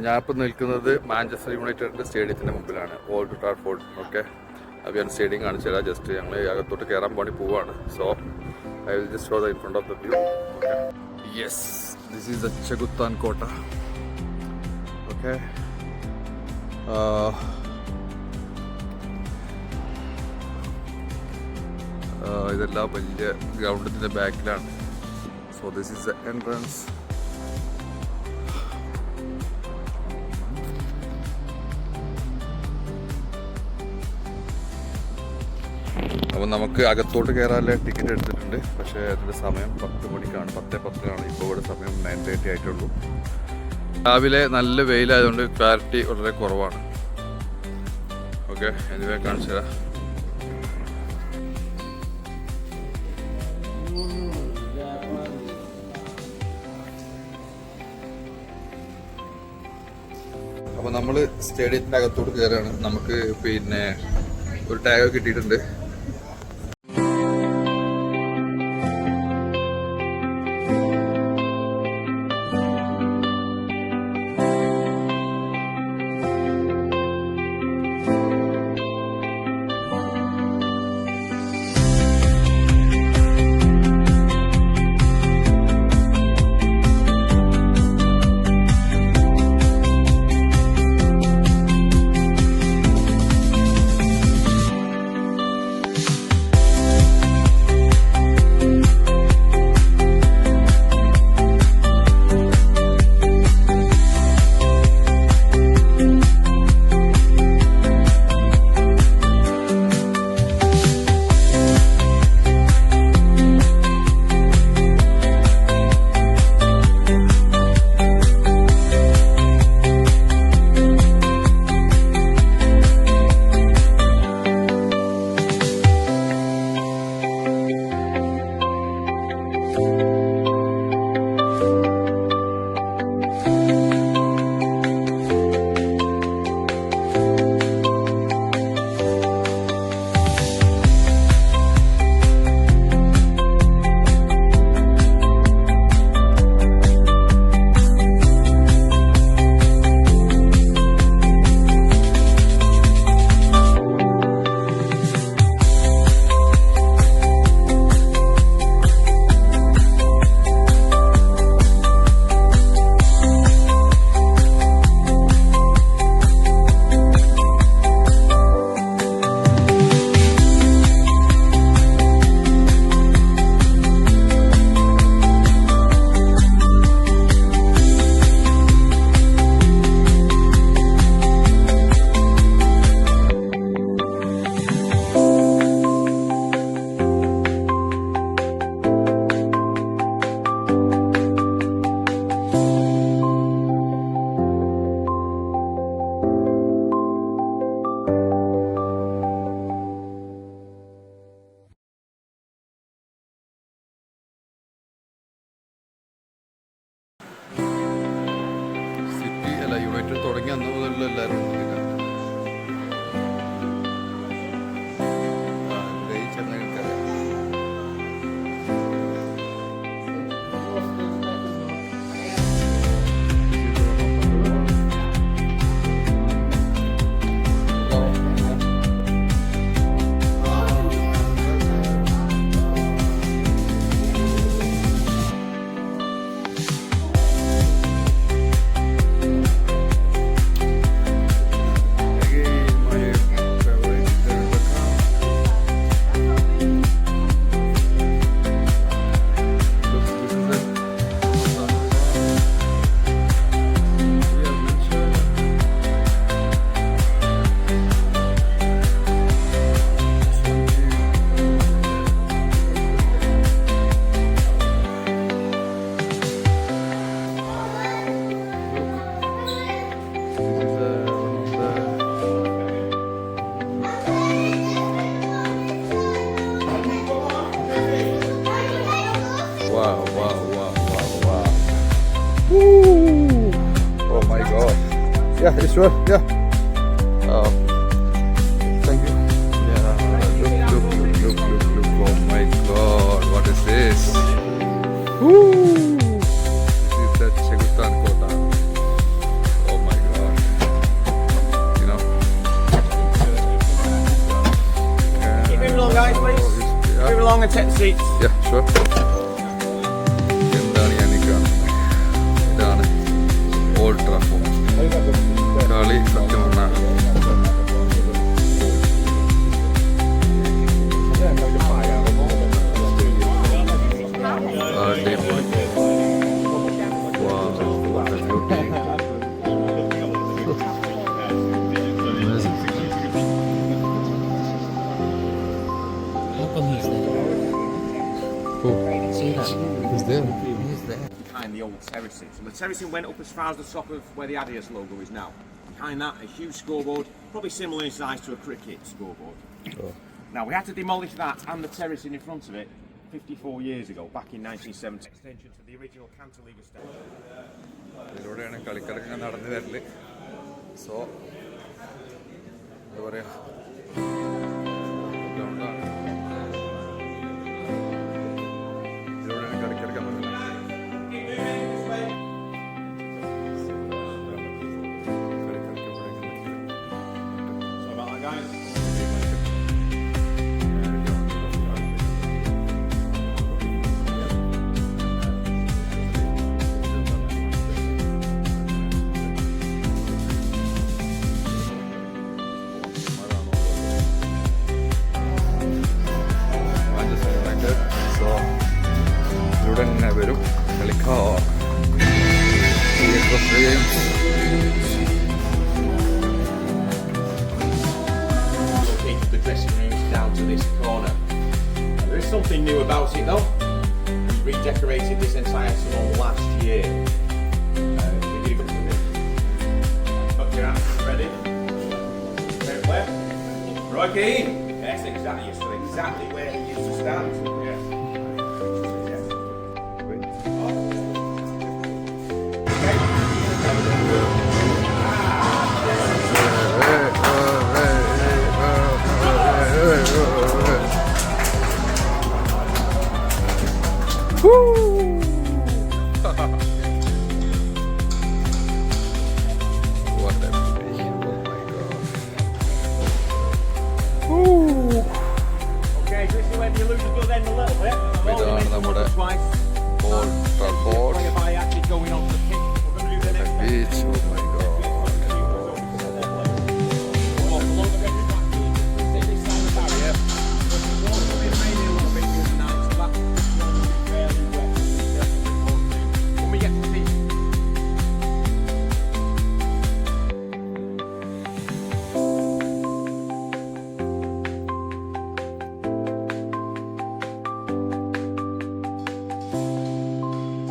ഞാനിപ്പോൾ നിൽക്കുന്നത് മാഞ്ചസ്റ്റർ യുണൈറ്റഡിൻ്റെ സ്റ്റേഡിയത്തിൻ്റെ മുമ്പിലാണ്, ഓൾഡ് ട്രാഫോർഡ്. ഓക്കെ, അപ്പോൾ ഞാൻ സ്റ്റേഡിയം കാണിച്ചു തരാം. ജസ്റ്റ് ഞങ്ങൾ അകത്തോട്ട് കയറാൻ വേണ്ടി പോവാണ്. So I will just show the in front of the view. Okay, yes, this is the ചെകുത്താൻ കോട്ട. ഓക്കെ, ഇതെല്ലാം വലിയ ഗ്രൗണ്ടിൻ്റെ ബാക്കിലാണ്. So this is the entrance. അപ്പോൾ നമുക്ക് അകത്തോട്ട് കയറാനുള്ള ടിക്കറ്റ് എടുത്തിട്ടുണ്ട്. പക്ഷേ അതിൻ്റെ സമയം 10 മണിക്കാണ്, 10:10 ഇപ്പോൾ ഇവിടെ സമയം 9:30 ആയിട്ടുള്ളൂ. രാവിലെ നല്ല വെയിലായതുകൊണ്ട് ക്ലാരിറ്റി വളരെ കുറവാണ്. ഓക്കെ, എനിവേ കാണിച്ചു തരാം. അപ്പോൾ നമ്മൾ സ്റ്റേഡിയത്തിൻ്റെ അകത്തോട്ട് കയറുകയാണ്. നമുക്ക് പിന്നെ ഒരു ടാഗ് കിട്ടിയിട്ടുണ്ട്. യുണൈറ്റഡ് തുടങ്ങി അന്ന് മുതലുള്ള എല്ലാവരും Yeah, it's sure. Yeah. Thank you. Yeah. Look. Oh my God, what is this? Woo! This is the Chegutan Kota. Oh along and take the seats. Yeah, sure. എന്താണ് ഞാൻ ഈ കാണുന്നത്? ഇതാണ് ഓൾഡ് ട്രാഫോർഡ്. കളി സത്യം പറഞ്ഞാൽ അടിപൊളി. Who's there? Behind the old terracing. So the terracing went up as far as the top of where the Adidas logo is now. Behind that, a huge scoreboard, probably similar in size to a cricket scoreboard. Oh. Now we had to demolish that and the terracing in front of it 54 years ago, back in 1970. Extension to the original Cantilever station. ഇതിലൂടെയാണ് കളിക്കാരൊക്കെ നടന്നു വരല്. So എന്താ പറയാ, ഗ്രൗണ്ടാണ്. ഇതിലൂടെയാണ് കളിക്കാരൊക്കെ നടന്നത്. Sorry about that, guys. ഇതിലൂടെ തന്നെ വരും കളിക്കാർ. Located the dressing rooms down to this corner. There is something new about it though. We redecorated this entire salon last year. Got your answers ready? Straight away. Right, Keane? Yes, exactly. You're still exactly where he used to stand. Yes. Yes. What a fish. Oh my god. Okay, so this is when you lose the good end a little bit. ഇതാണ് നമ്മുടെ old Trafford By actually going on the pitch. We're going to do the next beach. Oh my god.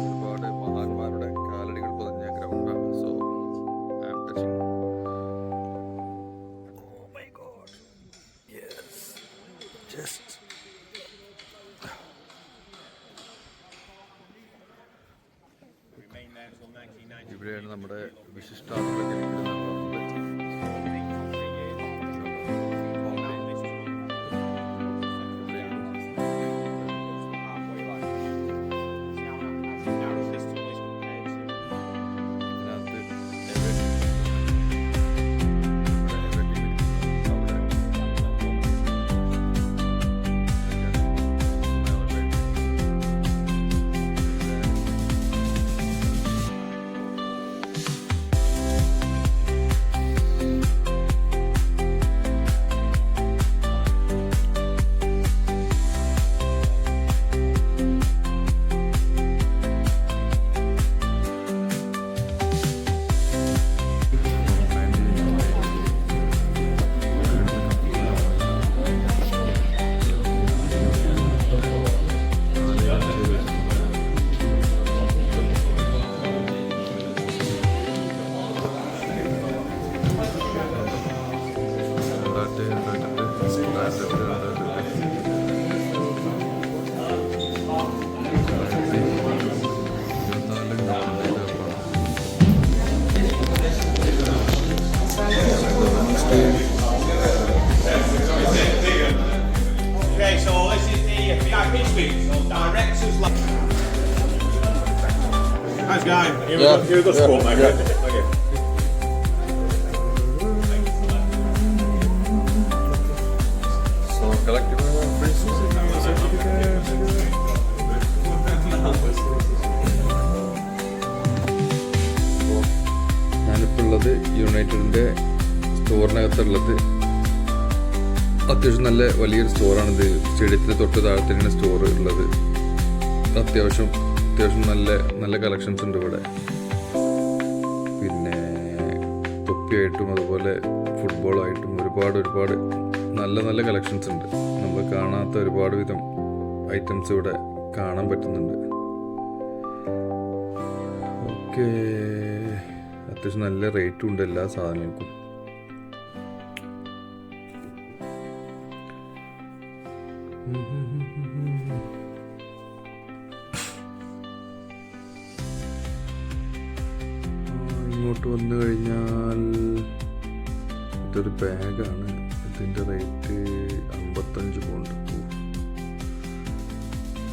ഒരുപാട് മഹാന്മാരുടെ കാലടികൾ പതിഞ്ഞ ഗ്രൗണ്ടാണ്. So I am touching. Oh my god. Yes. Just ഇവിടെയാണ് നമ്മുടെ വിശിഷ്ടാതിഥികളൊക്കെ ഇരിക്കുന്നത്. Nice guy. You're a good sport, mate. Yeah. Thank you. So, collective certificate. ഭാഗത്തുള്ളത്. അത്യാവശ്യം നല്ല വലിയൊരു സ്റ്റോറാണിത്. സ്റ്റേഡിയത്തിന് തൊട്ട് താഴെ തന്നെയാണ് സ്റ്റോർ ഉള്ളത്. അത്യാവശ്യം നല്ല കളക്ഷൻസ് ഉണ്ട് ഇവിടെ. പിന്നെ തൊപ്പിയായിട്ടും അതുപോലെ ഫുട്ബോളായിട്ടും ഒരുപാട് നല്ല കളക്ഷൻസ് ഉണ്ട്. നമ്മൾ കാണാത്ത ഒരുപാട് വിധം ഐറ്റംസ് ഇവിടെ കാണാൻ പറ്റുന്നുണ്ട്. ഓക്കെ, അത്യാവശ്യം നല്ല റേറ്റും ഉണ്ട് എല്ലാ സാധനങ്ങൾക്കും. ഇങ്ങോട്ട് വന്നു കഴിഞ്ഞാൽ ഇതൊരു ബാഗാണ്. ഇതിൻ്റെ റേറ്റ് 55 പൗണ്ട്.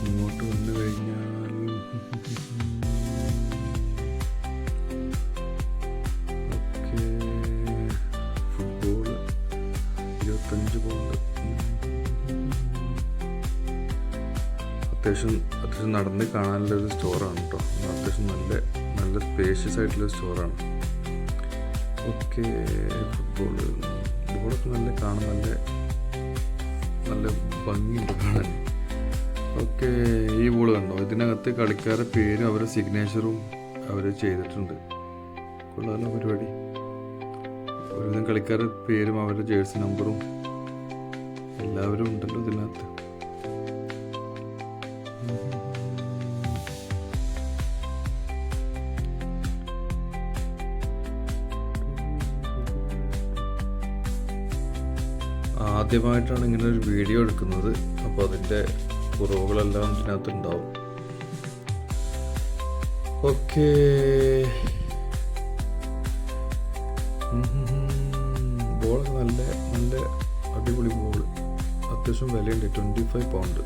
ഇങ്ങോട്ട് വന്നു കഴിഞ്ഞാൽ ഓക്കെ, ഫുട്ബോൾ 25 പൗണ്ട്. അത്യാവശ്യം നടന്ന് കാണാനുള്ളൊരു സ്റ്റോറാണ് കേട്ടോ. അത്യാവശ്യം നല്ല സ്പേഷ്യസ് ആയിട്ടുള്ള സ്റ്റോറാണ്. ഓക്കെ, ഫുട്ബോളൊക്കെ കാണാൻ നല്ല ഭംഗിയുണ്ട് കാണാൻ. ഓക്കെ, ഈ ബോൾ കണ്ടോ? ഇതിനകത്ത് കളിക്കാരുടെ പേരും അവരുടെ സിഗ്നേച്ചറും അവർ ചെയ്തിട്ടുണ്ട്. കൊള്ളാലോ പരിപാടി. ഒരുവിധം കളിക്കാരുടെ പേരും അവരുടെ ജേഴ്സി നമ്പറും എല്ലാവരും ഉണ്ടല്ലോ ഇതിനകത്ത്. ആദ്യമായിട്ടാണ് ഇങ്ങനെ ഒരു വീഡിയോ എടുക്കുന്നത്. അപ്പോൾ അതിൻ്റെ കുറവുകളെല്ലാം ഇതിനകത്ത് ഉണ്ടാവും. ഓക്കെ, ബോളൊക്കെ നല്ല അടിപൊളി ബോൾ. അത്യാവശ്യം വിലയുണ്ട്, 25 പൗണ്ട്.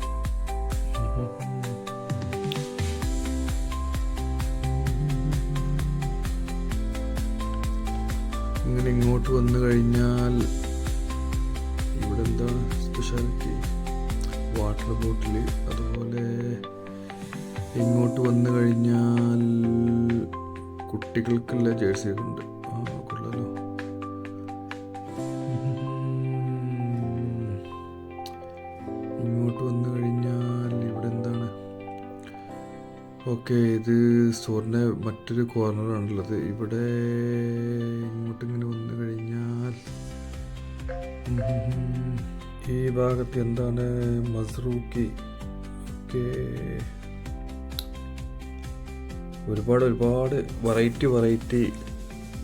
ഇങ്ങനെ ഇങ്ങോട്ട് വന്നു കഴിഞ്ഞാൽ ഇവിടെ എന്താണ് സ്പെഷ്യാലിറ്റി? Water bottle. അതുപോലെ ഇങ്ങോട്ട് വന്നു കഴിഞ്ഞാൽ കുട്ടികൾക്കുള്ള ജേഴ്സിയൊക്കെ ഉണ്ട്. കൊള്ളാലോ. ഇങ്ങോട്ട് വന്നു കഴിഞ്ഞാൽ ഇവിടെ എന്താണ്? ഓക്കെ, ഇത് സ്റ്റോറിൻ്റെ മറ്റൊരു കോർണറാണുള്ളത്. ഇവിടെ ഇങ്ങോട്ടിങ്ങനെ വന്നു കഴിഞ്ഞാൽ ഈ ഭാഗത്ത് എന്താണ്? മസ്റൂക്കി. ഓക്കെ, ഒരുപാട് വെറൈറ്റി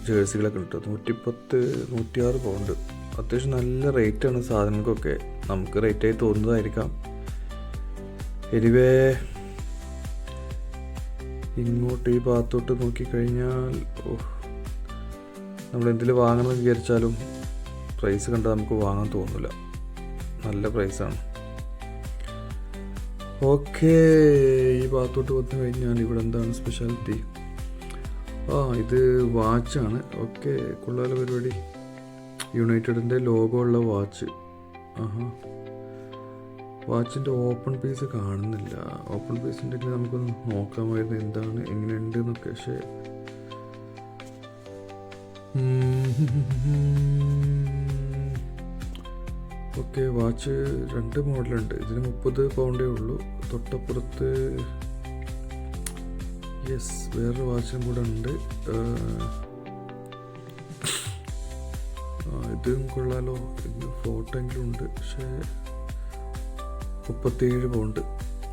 ജേഴ്സികളൊക്കെ ഉണ്ട്. 110, 106 പൗണ്ട്. അത്യാവശ്യം നല്ല റേറ്റാണ് സാധനങ്ങൾക്കൊക്കെ. നമുക്ക് റേറ്റായി തോന്നുന്നതായിരിക്കാം. എനിവേ, ഇങ്ങോട്ട് ഈ ഭാഗത്തോട്ട് നോക്കിക്കഴിഞ്ഞാൽ നമ്മൾ എന്തെങ്കിലും വാങ്ങണമെന്ന് വിചാരിച്ചാലും പ്രൈസ് കണ്ടാൽ നമുക്ക് വാങ്ങാൻ തോന്നില്ല. നല്ല പ്രൈസാണ്. ഓക്കെ, ഈ ഭാഗത്തോട്ട് വന്നു കഴിഞ്ഞാൽ ഇവിടെ എന്താണ് സ്പെഷ്യാലിറ്റി? ഇത് വാച്ചാണ്. ഓക്കെ, കൊള്ളാല പരിപാടി. യുണൈറ്റഡിൻ്റെ ലോഗോ ഉള്ള വാച്ച്. വാച്ചിൻ്റെ ഓപ്പൺ പീസ് കാണുന്നില്ല. ഓപ്പൺ പീസ് ഉണ്ടെങ്കിൽ നമുക്കൊന്ന് നോക്കാമായിരുന്നു എന്താണ് എങ്ങനെയുണ്ട് എന്നൊക്കെ. പക്ഷേ ഓക്കെ, വാച്ച് 2 മോഡലുണ്ട്. ഇതിന് 30 പൗണ്ടേ ഉള്ളൂ. തൊട്ടപ്പുറത്ത് വേറൊരു വാച്ചും കൂടെ ഉണ്ട്. ഇതും കൊള്ളാലോ. ഇതിന് ഫോട്ടോ എങ്കിലും ഉണ്ട്. പക്ഷേ 37 പൗണ്ട്.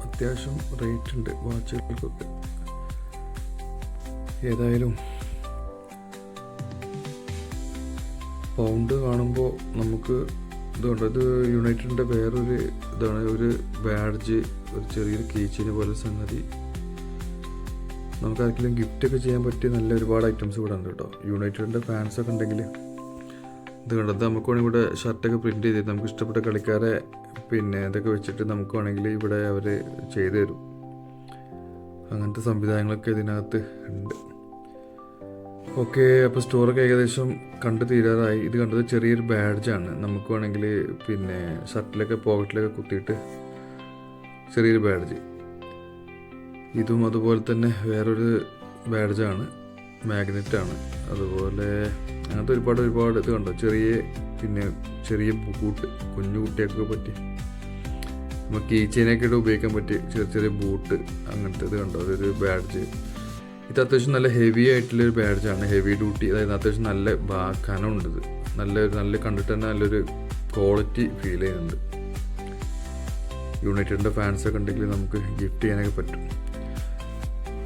അത്യാവശ്യം റേറ്റ് ഉണ്ട് വാച്ചുകൾക്കൊക്കെ. ഏതായാലും പൗണ്ട് കാണുമ്പോൾ നമുക്ക് ഇതുകൊണ്ട് ഇത് യുണൈറ്റഡിൻ്റെ വേറൊരു ഇതാണ്. ഒരു ബാഡ്ജ്, ഒരു ചെറിയൊരു കീച്ചെയിൻ പോലെ സംഗതി. നമുക്ക് ആർക്കെങ്കിലും ഗിഫ്റ്റൊക്കെ ചെയ്യാൻ പറ്റിയ നല്ല ഒരുപാട് ഐറ്റംസ് ഇവിടെ ഉണ്ട് കേട്ടോ. യുണൈറ്റഡിൻ്റെ ഫാൻസൊക്കെ ഉണ്ടെങ്കിൽ ഇത് കണ്ടത് നമുക്ക് വേണമെങ്കിൽ ഇവിടെ ഷർട്ടൊക്കെ പ്രിൻറ്റ് ചെയ്ത് നമുക്ക് ഇഷ്ടപ്പെട്ട കളിക്കാരെ ഇതൊക്കെ വെച്ചിട്ട് നമുക്ക് വേണമെങ്കിൽ ഇവിടെ അവർ ചെയ്തു തരും. അങ്ങനത്തെ സംവിധാനങ്ങളൊക്കെ ഇതിനകത്ത് ഉണ്ട്. ഓക്കെ, അപ്പോൾ സ്റ്റോറൊക്കെ ഏകദേശം കണ്ടു തീരാറായി. ഇത് കണ്ടത് ചെറിയൊരു ബാഡ്ജാണ്. നമുക്ക് വേണമെങ്കിൽ ഷർട്ടിലൊക്കെ പോക്കറ്റിലൊക്കെ കുത്തിയിട്ട് ചെറിയൊരു ബാഡ്ജ്. ഇതും അതുപോലെ തന്നെ വേറൊരു ബാഡ്ജാണ്, മാഗ്നറ്റാണ്. അതുപോലെ അങ്ങനത്തെ ഒരുപാട് ഇത് കണ്ടോ, ചെറിയ പിന്നെ ചെറിയ ബൂട്ട്, കുഞ്ഞു കുട്ടികൾക്ക് പറ്റി നമ്മൾ കീ ചെയിനൊക്കെ ഇട്ട് ഉപയോഗിക്കാൻ പറ്റിയ ചെറിയ ചെറിയ ബൂട്ട്, അങ്ങനത്തെ ഇത് കണ്ടോ, അതൊരു ബാഡ്ജ്. ഇത് അത്യാവശ്യം നല്ല ഹെവി ആയിട്ടുള്ളൊരു ബാഡ്ജാണ്, ഹെവി ഡ്യൂട്ടി. അതായത് അത്യാവശ്യം നല്ല കനമുണ്ട്. ഇത് നല്ല കണ്ടിട്ട് തന്നെ നല്ലൊരു ക്വാളിറ്റി ഫീൽ ചെയ്യുന്നുണ്ട്. യുണൈറ്റഡിൻ്റെ ഫാൻസൊക്കെ ഉണ്ടെങ്കിൽ നമുക്ക് ഗിഫ്റ്റ് ചെയ്യാനൊക്കെ പറ്റും.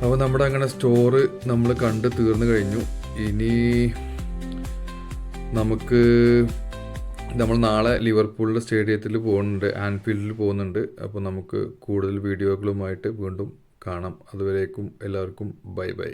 അപ്പോൾ നമ്മുടെ അങ്ങനെ സ്റ്റോറ് നമ്മൾ കണ്ട് തീർന്നു കഴിഞ്ഞു. ഇനി നമ്മൾ നാളെ ലിവർപൂളിൻ്റെ സ്റ്റേഡിയത്തിൽ പോകുന്നുണ്ട്, ആൻഫീൽഡിൽ പോകുന്നുണ്ട്. അപ്പോൾ നമുക്ക് കൂടുതൽ വീഡിയോകളുമായിട്ട് വീണ്ടും കാണാം. അതുവരേക്കും എല്ലാവർക്കും ബൈ ബൈ.